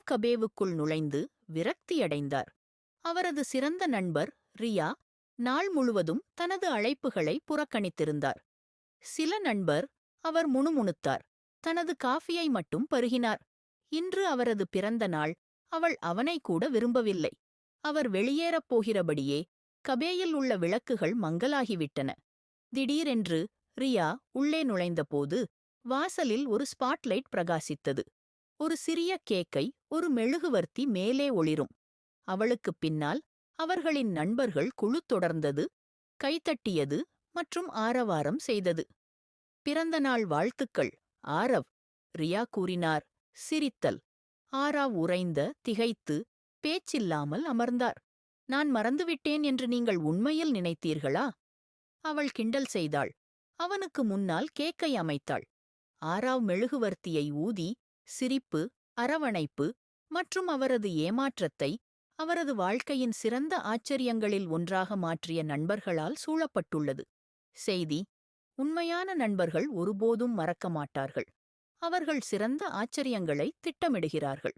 கபேவுக்குள் நுழைந்து விரக்தியடைந்தார். அவரது சிறந்த நண்பர் ரியா நாள் முழுவதும் தனது அழைப்புகளை புறக்கணித்திருந்தார். சில நண்பர் அவர் முணுமுணுத்தார், தனது காஃபியை மட்டும் பருகினார். இன்று அவரது பிறந்த நாள். அவள் அவனை கூட விரும்பவில்லை. அவர் வெளியேறப் போகிறபடியே கபேயில் உள்ள விளக்குகள் மங்கலாகிவிட்டன. திடீரென்று ரியா உள்ளே நுழைந்தபோது வாசலில் ஒரு ஸ்பாட்லைட் பிரகாசித்தது. ஒரு சிறிய கேக்கை ஒரு மெழுகுவர்த்தி மேலே ஒளிரும். அவளுக்குப் பின்னால் அவர்களின் நண்பர்கள் குழு தொடர்ந்தது, கைத்தட்டியது மற்றும் ஆரவாரம் செய்தது. பிறந்தநாள் வாழ்த்துக்கள் ஆரவ், ரியா கூறினார், சிரித்தல். ஆராவ் உறைந்த, திகைத்து, பேச்சில்லாமல் அமர்ந்தார். நான் மறந்துவிட்டேன் என்று நீங்கள் உண்மையில் நினைத்தீர்களா? அவள் கிண்டல் செய்தாள். அவனுக்கு முன்னால் கேக்கை அமைத்தாள். ஆராவ் மெழுகுவர்த்தியை ஊதி, சிரிப்பு, அரவணைப்பு மற்றும் அவரது ஏமாற்றத்தை அவரது வாழ்க்கையின் சிறந்த ஆச்சரியங்களில் ஒன்றாக மாற்றிய நண்பர்களால் சூழப்பட்டுள்ளது. செய்தி: உண்மையான நண்பர்கள் ஒருபோதும் மறக்க மாட்டார்கள். அவர்கள் சிறந்த ஆச்சரியங்களை திட்டமிடுகிறார்கள்.